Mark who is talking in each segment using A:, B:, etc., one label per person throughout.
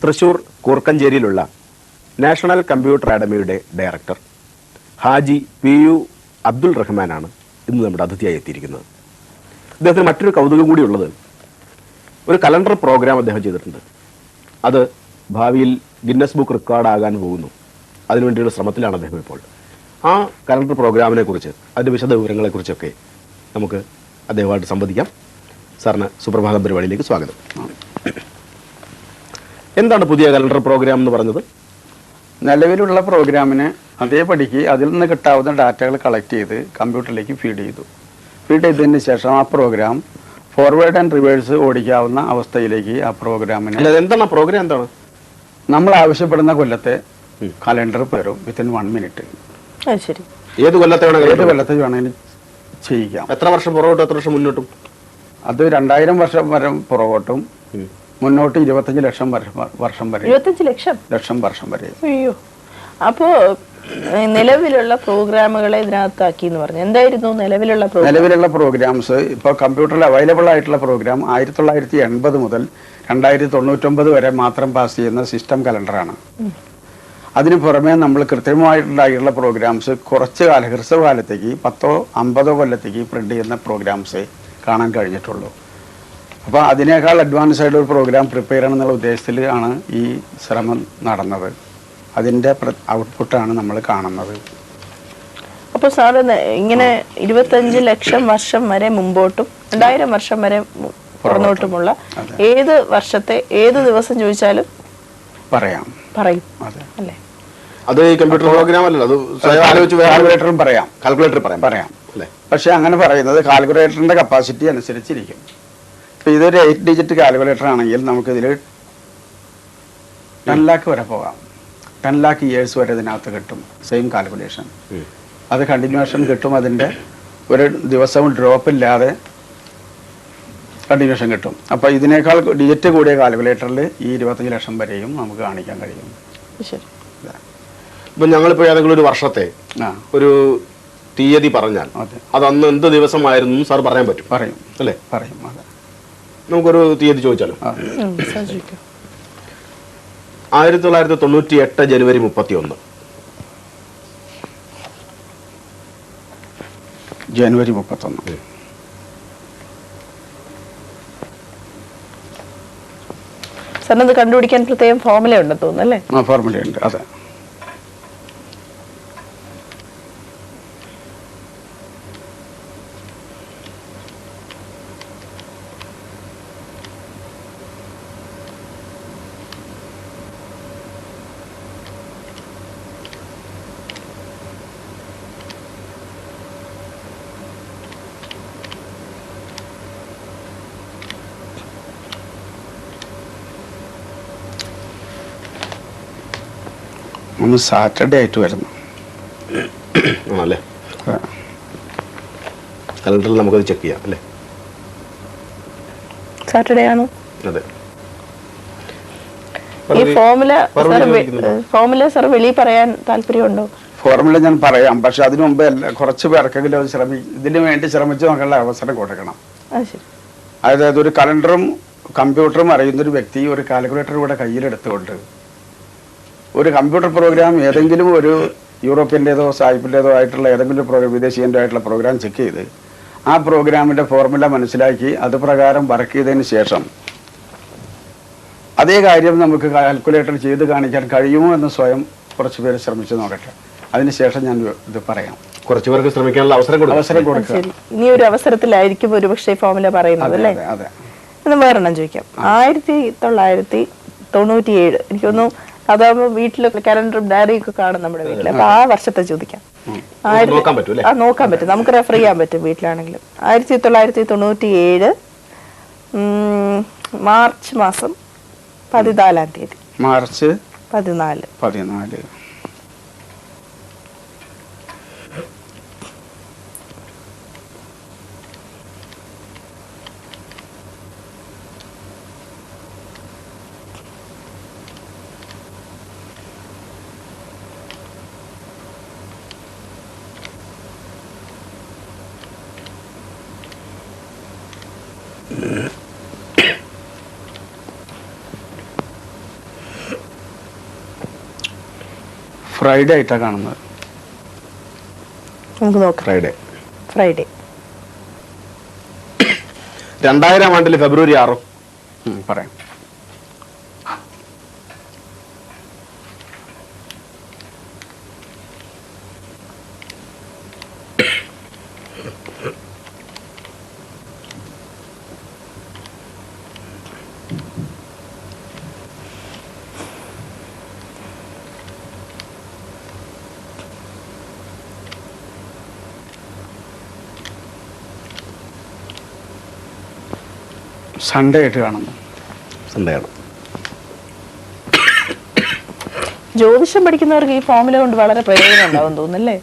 A: Thrissur കൂർക്കഞ്ചേരിയിലുള്ള national computer അക്കാദമിയുടെ director Haji PU Abdul റഹ്മാനാണ് ഇന്ന് നമ്മുടെ അതിഥിയായി എത്തിയിരിക്കുന്നത്. അദ്ദേഹത്തിന് മറ്റൊരു കൗതുകം കൂടിയുള്ളത്, ഒരു കലണ്ടർ പ്രോഗ്രാം അദ്ദേഹം ചെയ്തിട്ടുണ്ട്. അത് ഭാവിയിൽ ഗിന്നസ് ബുക്ക് റെക്കോർഡാകാൻ പോകുന്നു. അതിനുവേണ്ടിയുള്ള ശ്രമത്തിലാണ് അദ്ദേഹം ഇപ്പോൾ. ആ കലണ്ടർ പ്രോഗ്രാമിനെ കുറിച്ച്, അതിൻ്റെ വിശദ വിവരങ്ങളെക്കുറിച്ചൊക്കെ നമുക്ക് അദ്ദേഹമായിട്ട് സംവദിക്കാം. സാറിന് സുപ്രഭാതം പരിപാടിയിലേക്ക് സ്വാഗതം. എന്താണ് പുതിയ കലണ്ടർ പ്രോഗ്രാം എന്ന് പറഞ്ഞത്?
B: നിലവിലുള്ള പ്രോഗ്രാമിന് അതേപടിക്ക് അതിൽ നിന്ന് കിട്ടാവുന്ന ഡാറ്റകൾ കളക്ട് ചെയ്ത് കമ്പ്യൂട്ടറിലേക്ക് ഫീഡ് ചെയ്തതിന് ശേഷം ആ പ്രോഗ്രാം ഫോർവേഡ് ആൻഡ് റിവേഴ്സ് ഓടിക്കാവുന്ന അവസ്ഥയിലേക്ക് ആ പ്രോഗ്രാമിന്
A: എന്താണ് പ്രോഗ്രാം? എന്താണ്
B: നമ്മൾ ആവശ്യപ്പെടുന്ന കൊല്ലത്തെ കലണ്ടർ വരും വിത്തിൻ 1 മിനിറ്റ്.
C: ശരി,
B: ഏത് കൊല്ലത്തെ വേണമെങ്കിലും ചെയ്യിക്കാം.
A: എത്ര വർഷം പുറകോട്ടും എത്ര വർഷം മുന്നോട്ടും?
B: അത് 2000 വർഷം വരെ പുറകോട്ടും മുന്നോട്ട് 25 ലക്ഷം വർഷം വരെ.
C: 25 ലക്ഷം വർഷം വരെ. അയ്യോ, അപ്പോ നിലവിലുള്ള പ്രോഗ്രാമുകളെ ഇതിനകത്താക്കി എന്ന് പറഞ്ഞു. എന്തായിരുന്നു നിലവിലുള്ള
B: പ്രോഗ്രാംസ്? ഇപ്പോൾ കമ്പ്യൂട്ടറിൽ അവൈലബിൾ ആയിട്ടുള്ള പ്രോഗ്രാം 1980 മുതൽ 2099 വരെ മാത്രം പാസ് ചെയ്യുന്ന സിസ്റ്റം കലണ്ടറാണ്. അതിന് പുറമെ നമ്മൾ കൃത്യമായിട്ടുള്ള പ്രോഗ്രാംസ് കുറച്ച് ഹ്രസ്വകാലത്തേക്ക് 10-50 കൊല്ലത്തേക്ക് പ്രിന്റ് ചെയ്യുന്ന പ്രോഗ്രാംസേ കാണാൻ കഴിഞ്ഞിട്ടുള്ളൂ. അപ്പോൾ അതിനേക്കാൾ അഡ്വാൻസ് ആയിട്ട് ഒരു പ്രോഗ്രാം പ്രിപ്പയർ ചെയ്യണമെന്നുള്ള ഉദ്ദേശത്തിൽ ആണ് ഈ ശ്രമം നടന്നത്. അതിൻ്റെ ഔട്ട്പുട്ടാണ് നമ്മൾ കാണുന്നത്.
C: അപ്പോൾ സാറ് ഇങ്ങനെ 25 ലക്ഷം വർഷം വരെ മുമ്പോട്ടും 2000 വർഷം വരെ പുറന്നോട്ടുമുള്ള ഏത് വർഷത്തെ ഏത് ദിവസം ചോദിച്ചാലും പറയും അല്ലേ?
A: അത് കമ്പ്യൂട്ടർ പ്രോഗ്രാം അല്ലല്ലോ, അത്
B: പറയാം. പക്ഷെ അങ്ങനെ പറയുന്നത് കാൽക്കുലേറ്ററിന്റെ കപ്പാസിറ്റി അനുസരിച്ചിരിക്കും. ഇപ്പൊ ഇതൊരു 8 ഡിജിറ്റ് കാൽക്കുലേറ്റർ ആണെങ്കിൽ നമുക്കിതിൽ 10 ലാക്ക് വരെ പോകാം. 10 ലാക്ക് ഇയേഴ്സ് വരെ ഇതിനകത്ത് കിട്ടും സെയിം കാൽക്കുലേഷൻ. അത് കണ്ടിന്യൂഷൻ കിട്ടും. അതിൻ്റെ ഒരു ദിവസവും ഡ്രോപ്പ് ഇല്ലാതെ കണ്ടിന്യൂഷൻ കിട്ടും. അപ്പോൾ ഇതിനേക്കാൾ ഡിജിറ്റ് കൂടിയ കാൽക്കുലേറ്ററിൽ ഈ 25 ലക്ഷം വരെയും നമുക്ക് കാണിക്കാൻ കഴിയും.
C: ശരി.
A: ഇപ്പൊ ഞങ്ങളിപ്പോ ഏതെങ്കിലും ഒരു വർഷത്തെ ഒരു തീയതി പറഞ്ഞാൽ അത് അന്ന് എന്ത് ദിവസമായിരുന്നു സാർ പറയാൻ പറ്റും?
B: പറയും
A: അല്ലേ?
B: പറയും. അതെ,
A: നമുക്കൊരു തീയതി ചോദിച്ചാലോ? 1998 ജനുവരി 31.
B: ജനുവരി 31.
C: സാറിനത് കണ്ടുപിടിക്കാൻ പ്രത്യേകം ഫോർമുല ഉണ്ടെന്ന് തോന്നുന്നു അല്ലേ?
B: ഫോർമുലയുണ്ട്. അതെ. ഒന്ന് സാറ്റർഡേ ആയിട്ട് വരുന്നു
A: ആണല്ലേ? കലണ്ടറിൽ നമുക്കത് ചെക്ക് ചെയ്യാം അല്ലേ?
C: സാറ്റർഡേ ആണ്.
A: അതെ.
C: ഈ ഫോർമുല സാർ വെളിയിൽ പറയാൻ താല്പര്യമുണ്ടോ?
B: ഫോർമുല ഞാൻ പറയാം, പക്ഷെ അതിനു മുമ്പ് കുറച്ച് പേർക്കെങ്കിലും ഇതിനു വേണ്ടി ശ്രമിച്ചു നോക്കാനുള്ള അവസരം കൊടുക്കണം. അതായത് ഒരു കലണ്ടറും കമ്പ്യൂട്ടറും അറിയുന്നൊരു വ്യക്തി ഒരു കാൽക്കുലേറ്റർ കൂടെ കയ്യിലെടുത്തുകൊണ്ട് ഒരു കമ്പ്യൂട്ടർ പ്രോഗ്രാം ഏതെങ്കിലും ഒരു യൂറോപ്യൻ്റെതോ സായിപ്പിൻ്റെതോ ആയിട്ടുള്ള ഏതെങ്കിലും പ്രോഗ്രാം, വിദേശീയൻ്റെ ആയിട്ടുള്ള പ്രോഗ്രാം ചെക്ക് ചെയ്ത് ആ പ്രോഗ്രാമിൻ്റെ ഫോർമുല മനസ്സിലാക്കി അത് പ്രകാരം വർക്ക് ചെയ്തതിന് ശേഷം അതേ കാര്യം നമുക്ക് കാൽക്കുലേറ്റർ ചെയ്ത് കാണിക്കാൻ കഴിയുമോ എന്ന് സ്വയം കുറച്ച് പേര് ശ്രമിച്ചു നോക്കട്ടെ. അതിനുശേഷം ഞാൻ ഇത് പറയാം.
A: കുറച്ചു പേർക്ക് ശ്രമിക്കാനുള്ള അവസരം കൊടുക്കുക.
C: ഇനി ഒരു അവസരത്തിലായിരിക്കും ഒരുപക്ഷെ ഫോർമുല പറയുന്നത് അല്ലേ?
B: അതെ.
C: എന്ന് വേറെണ്ണം ചോദിക്കാം. 1997 എനിക്കൊന്നു അതാകുമ്പോ വീട്ടില് കലണ്ടറും ഡയറിയും ഒക്കെ കാണും നമ്മുടെ വീട്ടിൽ. അപ്പൊ ആ വർഷത്തെ ചോദിക്കാം. നോക്കാൻ പറ്റും, നമുക്ക് റെഫർ ചെയ്യാൻ പറ്റും വീട്ടിലാണെങ്കിലും. 1997 മാർച്ച് മാസം 14-ാം തീയതി.
B: മാർച്ച്
C: 14.
B: ഫ്രൈഡേ ആയിട്ടാണ് കാണുന്നത്.
C: നമുക്ക് നോക്കാം. ഫ്രൈഡേ
A: 2000 ആണ്ടിൽ ഫെബ്രുവരി 6.
B: പറയാം. സൺഡേ ആയിട്ട് കാണുന്നു.
A: സൺഡേ ആണ്.
C: ജ്യോതിഷം പഠിക്കുന്നവർക്ക് ഈ ഫോമുല കൊണ്ട് വളരെ പ്രയോജനം ഉണ്ടാവും തോന്നുന്നല്ലേ?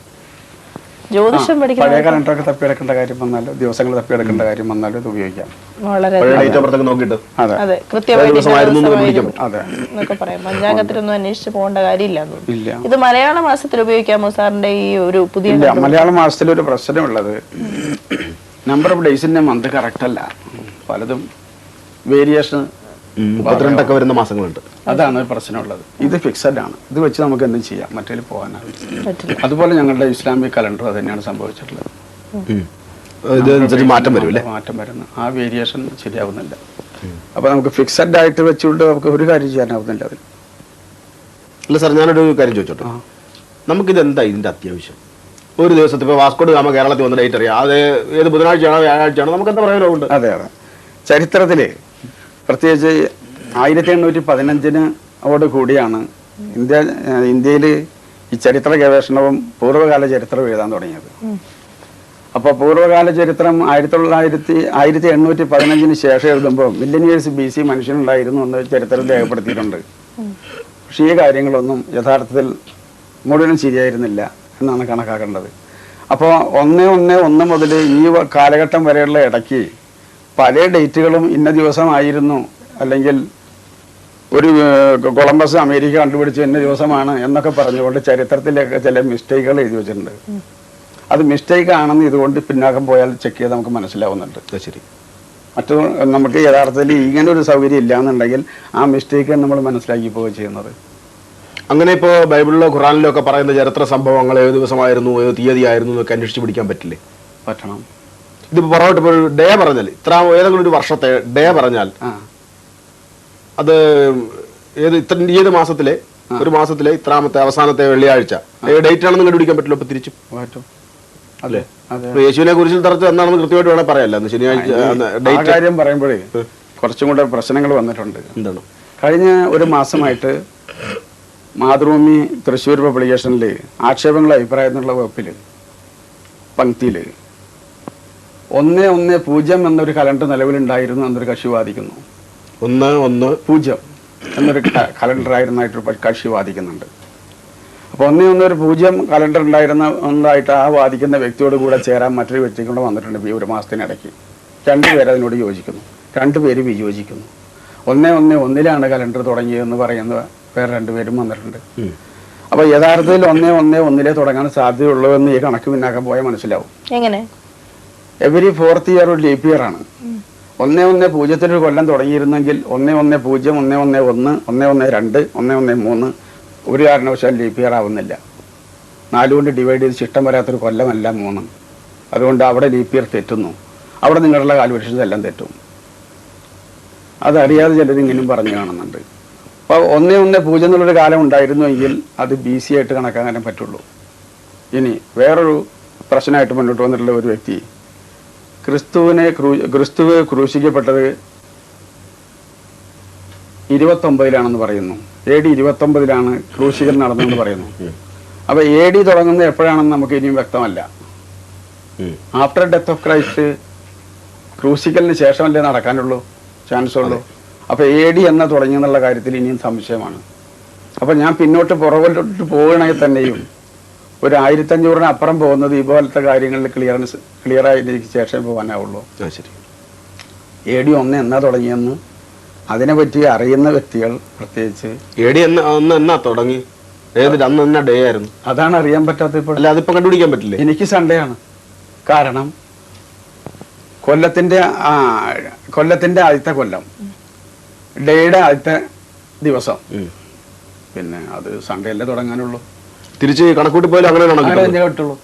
C: ജ്യോതിഷം
B: പഴയ കലണ്ടറൊക്കെ തപ്പിയെടുക്കേണ്ട കാര്യം വന്നാലും ദിവസങ്ങൾ തപ്പിയെടുക്കേണ്ട കാര്യം വന്നാലും ഇത് ഉപയോഗിക്കാം.
C: വളരെ അതെ, കൃത്യമായി എന്നൊക്കെ പറയാം. പഞ്ചാംഗത്തിലൊന്നും അന്വേഷിച്ച് പോകേണ്ട കാര്യമില്ല. ഇത് മലയാള മാസത്തിൽ ഉപയോഗിക്കാമോ സാറിന്റെ ഈ ഒരു പുതിയ?
B: മലയാള മാസത്തിൽ ഒരു പ്രശ്നമുള്ളത് നമ്പർ ഓഫ് ഡേയ്സിന്റെ മന്ത് കറക്റ്റ് അല്ല. പലതും വേരിയേഷൻ
A: 32 വരുന്ന മാസങ്ങളുണ്ട്.
B: അതാണ് പ്രശ്നമുള്ളത്. ഇത് ഫിക്സഡ് ആണ്. ഇത് വെച്ച് നമുക്ക് എന്തും ചെയ്യാം, മറ്റേ പോകാനാണ്. അതുപോലെ ഞങ്ങളുടെ ഇസ്ലാമിക് കലണ്ടർ അത് തന്നെയാണ് സംഭവിച്ചിട്ടുള്ളത്.
A: മാറ്റം
B: വരുന്നു. ആ വേരിയേഷൻ ശരിയാവുന്നില്ല. അപ്പൊ നമുക്ക് ഫിക്സഡ് ആയിട്ട് വെച്ചുകൊണ്ട് നമുക്ക് ഒരു കാര്യം ചെയ്യാനാവുന്നില്ല അതിൽ.
A: അല്ല സാർ, ഞാനൊരു കാര്യം ചോദിച്ചോട്ടെ. നമുക്കിത് എന്താ ഇതിന്റെ അത്യാവശ്യം? ഒരു ദിവസത്തിൽ ഇപ്പൊ വാസ്കോഡ് ഗാമ കേരളത്തിൽ വന്ന ഡേറ്റ് അറിയാം. അത് ഏത് ബുധനാഴ്ചയാണോ വ്യാഴാഴ്ചയാണോ നമുക്ക് എന്താ പ്രയോജനമുണ്ട്?
B: അതെ അതെ. ചരിത്രത്തില് പ്രത്യേകിച്ച് 1815 കൂടിയാണ് ഇന്ത്യയിൽ ഈ ചരിത്ര ഗവേഷണവും പൂർവ്വകാല ചരിത്രവും എഴുതാൻ തുടങ്ങിയത്. അപ്പോൾ പൂർവ്വകാല ചരിത്രം 1815 ശേഷം എഴുതുമ്പോൾ മില്യനിയേഴ്സ് BC മനുഷ്യനുണ്ടായിരുന്നു എന്ന് ചരിത്രത്തിൽ രേഖപ്പെടുത്തിയിട്ടുണ്ട്. പക്ഷേ ഈ കാര്യങ്ങളൊന്നും യഥാർത്ഥത്തിൽ മുഴുവൻ ശരിയായിരുന്നില്ല എന്നാണ് കണക്കാക്കേണ്ടത്. അപ്പോൾ 1/1 മുതൽ ഈ കാലഘട്ടം വരെയുള്ള ഇടയ്ക്ക് പല ഡേറ്റുകളും ഇന്ന ദിവസമായിരുന്നു, അല്ലെങ്കിൽ ഒരു കൊളംബസ് അമേരിക്ക കണ്ടുപിടിച്ച് ഇന്ന ദിവസമാണ് എന്നൊക്കെ പറഞ്ഞുകൊണ്ട് ചരിത്രത്തിലേക്ക് ചില മിസ്റ്റേക്കുകൾ എഴുതി വെച്ചിട്ടുണ്ട്. അത് മിസ്റ്റേക്ക് ആണെന്ന് ഇതുകൊണ്ട് പിന്നാക്കം പോയാൽ ചെക്ക് ചെയ്ത് നമുക്ക് മനസ്സിലാവുന്നുണ്ട്.
A: ശരി.
B: മറ്റു നമുക്ക് യഥാർത്ഥത്തിൽ ഇങ്ങനെ ഒരു സൗകര്യം ഇല്ല എന്നുണ്ടെങ്കിൽ ആ മിസ്റ്റേക്ക് നമ്മൾ മനസ്സിലാക്കി പോവുക ചെയ്യുന്നത്.
A: അങ്ങനെ ഇപ്പോൾ ബൈബിളിലോ ഖുറാനിലോ ഒക്കെ പറയുന്ന ചരിത്ര സംഭവങ്ങൾ ഏത് ദിവസമായിരുന്നു, ഏത് തീയതി ആയിരുന്നു എന്നൊക്കെ അന്വേഷിച്ച് പിടിക്കാൻ പറ്റില്ലേ?
B: പറ്റണം.
A: ഇതിപ്പോ പുറകോട്ട് ഇപ്പോൾ ഡേ പറഞ്ഞാൽ ഇത്ര ഏതെങ്കിലും ഒരു വർഷത്തെ ഡേ പറഞ്ഞാൽ അത് ഏത് മാസത്തിലെ ഒരു മാസത്തിലെ ഇത്രാമത്തെ അവസാനത്തെ വെള്ളിയാഴ്ച ഡേറ്റ് ആണെന്ന് കണ്ടുപിടിക്കാൻ പറ്റില്ല. ഇപ്പൊ തിരിച്ചു അല്ലേ? യേശുവിനെ കുറിച്ച് തറച്ച് എന്താണെന്ന് കൃത്യമായിട്ട് വേണേൽ പറയാമല്ലോ. ശനിയാഴ്ച
B: ഡേറ്റ് കാര്യം പറയുമ്പോഴേ കുറച്ചും കൂടെ പ്രശ്നങ്ങൾ വന്നിട്ടുണ്ട്.
A: എന്താണ്?
B: കഴിഞ്ഞ ഒരു മാസമായിട്ട് മാതൃഭൂമി തൃശ്ശൂർ പബ്ലിക്കേഷനിൽ ആക്ഷേപങ്ങൾ അഭിപ്രായം എന്നുള്ള വകുപ്പിൽ പങ്ക്തിയിൽ 1-1-0 എന്നൊരു കലണ്ടർ നിലവിലുണ്ടായിരുന്നു എന്നൊരു കക്ഷി വാദിക്കുന്നു. 1-1-0 എന്നൊരു കലണ്ടറായിരുന്നായിട്ട് കക്ഷി വാദിക്കുന്നുണ്ട്. അപ്പോൾ 1-1-0 കലണ്ടർ ഉണ്ടായിരുന്നതായിട്ട് ആ വാദിക്കുന്ന വ്യക്തിയോട് കൂടെ ചേരാൻ മറ്റൊരു വ്യക്തി കൂടെ വന്നിട്ടുണ്ട്. ഈ ഒരു മാസത്തിനിടയ്ക്ക് 2 പേര് അതിനോട് യോജിക്കുന്നു, 2 പേര് വിയോജിക്കുന്നു. 1-1-1 കലണ്ടർ തുടങ്ങിയതെന്ന് പറയുന്ന വേറെ 2 പേരും വന്നിട്ടുണ്ട്. അപ്പൊ യഥാർത്ഥത്തിൽ 1-1-1 തുടങ്ങാൻ സാധ്യതയുള്ളൂ എന്ന് ഈ കണക്ക് പിന്നാക്കാൻ പോയാൽ മനസ്സിലാവും.
C: എങ്ങനെ?
B: എവരി 4th ഇയർ ഒരു ലീപ്പ് ഇയർ ആണ്. 1-1-0 കൊല്ലം തുടങ്ങിയിരുന്നെങ്കിൽ 1-1-0, 1-1-1, 1-1-2, 1-1-3 ഒരു കാരണവശാൽ ലീപ്പ് ഇയർ ആവുന്നില്ല. 4 കൊണ്ട് ഡിവൈഡ് ചെയ്ത് ശിഷ്ടം വരാത്തൊരു കൊല്ലമല്ല 3. അതുകൊണ്ട് അവിടെ ലീപ്പ് ഇയർ തെറ്റുന്നു. അവിടെ നിങ്ങളുടെ കാൽക്കുലേഷൻസ് എല്ലാം തെറ്റും. അതറിയാതെ ചിലർ ഇങ്ങനെയും പറഞ്ഞു കാണുന്നുണ്ട്. അപ്പോൾ 1-1-0 എന്നുള്ളൊരു കാലം ഉണ്ടായിരുന്നുവെങ്കിൽ അത് BC ആയിട്ട് കണക്കാക്കാനേ പറ്റുള്ളൂ. ഇനി വേറൊരു പ്രശ്നമായിട്ട് മുന്നോട്ട് വന്നിട്ടുള്ള ഒരു വ്യക്തി ക്രിസ്തു ക്രൂശിക്കപ്പെട്ടത് 29 പറയുന്നു. AD 29 ക്രൂശീകരണം നടന്നെന്ന് പറയുന്നു. അപ്പൊ AD തുടങ്ങുന്നത് എപ്പോഴാണെന്ന് നമുക്ക് ഇനിയും വ്യക്തമല്ല. ആഫ്റ്റർ ഡെത്ത് ഓഫ് ക്രൈസ്റ്റ് ക്രൂശിക്കലിന് ശേഷമല്ലേ നടക്കാനുള്ളൂ, ചാൻസ് ഉള്ളൂ. അപ്പൊ AD എന്ന തുടങ്ങിയെന്നുള്ള കാര്യത്തിൽ ഇനിയും സംശയമാണ്. അപ്പൊ ഞാൻ പിന്നോട്ട് പുറകോട്ട് പോവുകയാണെങ്കിൽ തന്നെയും ഒരു 1500 അപ്പുറം പോകുന്നത് ഇതുപോലത്തെ കാര്യങ്ങളിൽ ക്ലിയറായതിനു ശേഷം പോകാനാവുള്ളൂ.
A: ശരി.
B: AD 1 എന്നാ തുടങ്ങിയെന്ന് അതിനെപ്പറ്റി അറിയുന്ന വ്യക്തികൾ പ്രത്യേകിച്ച്
A: AD എന്നാ തുടങ്ങി, അന്ന് എന്നാ ഡേ ആയിരുന്നു,
B: അതാണ് അറിയാൻ പറ്റാത്ത. ഇപ്പോൾ
A: അല്ല, അതിപ്പോ കണ്ടുപിടിക്കാൻ പറ്റില്ലേ?
B: എനിക്ക് സൺഡേ ആണ്. കാരണം കൊല്ലത്തിന്റെ ആദ്യത്തെ കൊല്ലം, ഡേയുടെ ആദ്യത്തെ ദിവസം, പിന്നെ അത് സൺഡേ അല്ലേ തുടങ്ങാനുള്ളൂ.
A: തിരിച്ച് കണക്കൂട്ടി പോയാലും അങ്ങനെയാണോ
B: അങ്ങനെ
A: കിട്ടുന്നത്?
B: തന്നെ കിട്ടുള്ളൂ.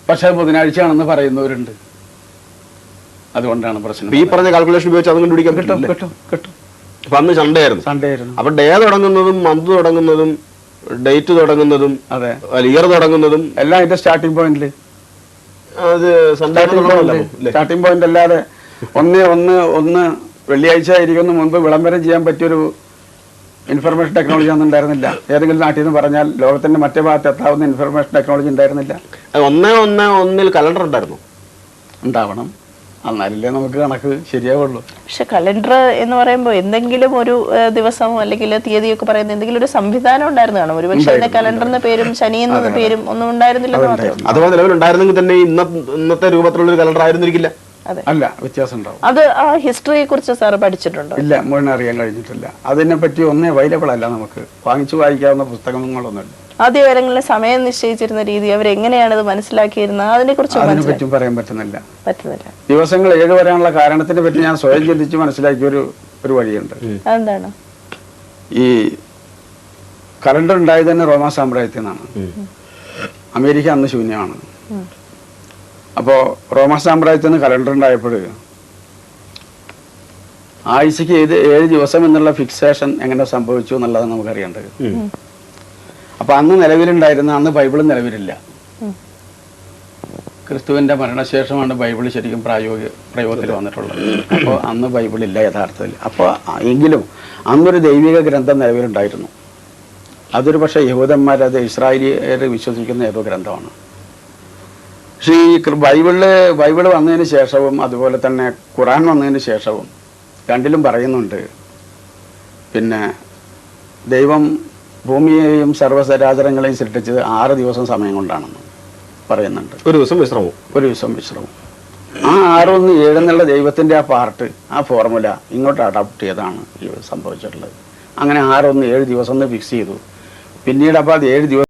B: പക്ഷെ ബുധനാഴ്ചയാണെന്ന് പറയുന്നവരുണ്ട്. അതുകൊണ്ടാണ് പ്രശ്നം.
A: ഈ പറഞ്ഞ കാൽക്കുലേഷൻ ഉപയോഗിച്ച് അതും കണ്ടുപിടിക്കാൻ
B: കിട്ടും
A: പറ്റില്ല.
B: കിട്ടും കിട്ടും.
A: അപ്പൊ അന്ന് സൺഡേ ആയിരുന്നു.
B: സൺഡേ ആയിരുന്നു.
A: അപ്പൊ ഡേ തുടങ്ങുന്നതും മന്ത് തുടങ്ങുന്നതും ഡേറ്റ് തുടങ്ങുന്നതും
B: അതെ,
A: ഇയർ തുടങ്ങുന്നതും
B: എല്ലാം അതിന്റെ സ്റ്റാർട്ടിംഗ് പോയിന്റില്.
A: അത് സൺഡേ
B: സ്റ്റാർട്ടിംഗ് പോയിന്റ് അല്ലാതെ ഒന്ന് വെള്ളിയാഴ്ച ആയിരിക്കും മുൻപ് വിളംബരം ചെയ്യാൻ പറ്റിയൊരു ഇൻഫർമേഷൻ ടെക്നോളജി ഒന്നും ഉണ്ടായിരുന്നില്ല. ഏതെങ്കിലും നാട്ടിൽ നിന്ന് പറഞ്ഞാൽ ലോകത്തിന്റെ മറ്റേ ഭാഗത്ത് എത്താവുന്ന ഇൻഫർമേഷൻ ടെക്നോളജി ഉണ്ടായിരുന്നില്ല.
A: 1/1 കലണ്ടർ ഉണ്ടായിരുന്നു.
B: ഉണ്ടാവണം, എന്നാലല്ലേ നമുക്ക് കണക്ക് ശരിയാവുള്ളൂ.
C: പക്ഷെ കലണ്ടർ എന്ന് പറയുമ്പോൾ എന്തെങ്കിലും ഒരു ദിവസം അല്ലെങ്കിൽ തീയതിയൊക്കെ പറയുന്ന എന്തെങ്കിലും ഒരു സംവിധാനം ഉണ്ടായിരുന്നു കാണും. ഒരു പക്ഷേ കലണ്ടറിന്റെ പേരും ശനി എന്ന പേരും ഒന്നും ഉണ്ടായിരുന്നില്ലെന്ന് മാത്രം.
A: അഥവാ നിലവിലുണ്ടായിരുന്നെങ്കിൽ തന്നെ ഇന്നത്തെ രൂപത്തിലുള്ള ഒരു കലണ്ടർ ആയിരുന്നിരിക്കില്ല.
B: അല്ല, വ്യത്യാസം ഉണ്ടാവും.
C: അത് ആ ഹിസ്റ്ററിയെ കുറിച്ച് സാർ പഠിച്ചിട്ടുണ്ടോ?
B: ഇല്ല, മുഴുവൻ അറിയാൻ കഴിഞ്ഞിട്ടില്ല. അതിനെ പറ്റി ഒന്നും അവൈലബിൾ അല്ല. നമുക്ക് വാങ്ങിച്ചു വായിക്കാവുന്ന പുസ്തകങ്ങളൊന്നുമില്ല.
C: ആദ്യ കാലങ്ങളിൽ സമയം നിശ്ചയിച്ചിരുന്ന രീതി അവരെങ്ങനെയാണ് ഇത് മനസ്സിലാക്കിയിരുന്നത് അതിനെ കുറിച്ച്
B: അതിനെപ്പറ്റും പറയാൻ പറ്റുന്നില്ല. ദിവസങ്ങൾ 7 വരാനുള്ള കാരണത്തിനെ പറ്റി ഞാൻ സ്വയം ചിന്തിച്ച് മനസ്സിലാക്കിയ ഒരു വഴിയുണ്ട്.
C: അതെന്താണ്?
B: ഈ കലണ്ടർ ഉണ്ടായത് തന്നെ റോമാ സാമ്രാജ്യത്തിൽ നിന്നാണ്. അമേരിക്ക അന്ന് ശൂന്യമാണ്. അപ്പോ റോമാ സാമ്രാജ്യത്തിൽ നിന്ന് കലണ്ടർ ഉണ്ടായപ്പോൾ ആഴ്ചക്ക് 7 ദിവസം എന്നുള്ള ഫിക്സേഷൻ എങ്ങനെ സംഭവിച്ചു എന്നുള്ളതാണ് നമുക്ക് അറിയേണ്ടത്. അപ്പൊ അന്ന് നിലവിലുണ്ടായിരുന്ന, അന്ന് ബൈബിൾ നിലവിലില്ല. ക്രിസ്തുവിന്റെ മരണശേഷമാണ് ബൈബിൾ ശരിക്കും പ്രയോഗത്തിൽ വന്നിട്ടുള്ളത്. അപ്പോൾ അന്ന് ബൈബിളില്ല യഥാർത്ഥത്തിൽ. അപ്പോൾ എങ്കിലും അന്നൊരു ദൈവിക ഗ്രന്ഥം നിലവിലുണ്ടായിരുന്നു. അതൊരു പക്ഷേ യഹൂദന്മാരത് ഇസ്രായേലിയർ വിശ്വസിക്കുന്ന ഏതോ ഗ്രന്ഥമാണ്. പക്ഷേ ഈ ബൈബിൾ വന്നതിന് ശേഷവും അതുപോലെ തന്നെ ഖുറാൻ വന്നതിന് ശേഷവും രണ്ടിലും പറയുന്നുണ്ട്, പിന്നെ ദൈവം ഭൂമിയെയും സർവ്വചരാചരങ്ങളെയും സൃഷ്ടിച്ചത് 6 ദിവസം സമയം കൊണ്ടാണെന്ന് പറയുന്നുണ്ട്.
A: ഒരു ദിവസം വിശ്രമം. ആ 6-1-7 എന്നുള്ള ദൈവത്തിന്റെ ആ പാർട്ട്, ആ ഫോർമുല ഇങ്ങോട്ട് അഡാപ്റ്റ് ചെയ്താണ് സംഭവിച്ചിട്ടുള്ളത്. അങ്ങനെ 6-1-7 ദിവസം ഫിക്സ് ചെയ്തു. പിന്നീട് അപ്പോൾ അത് 7 ദിവസം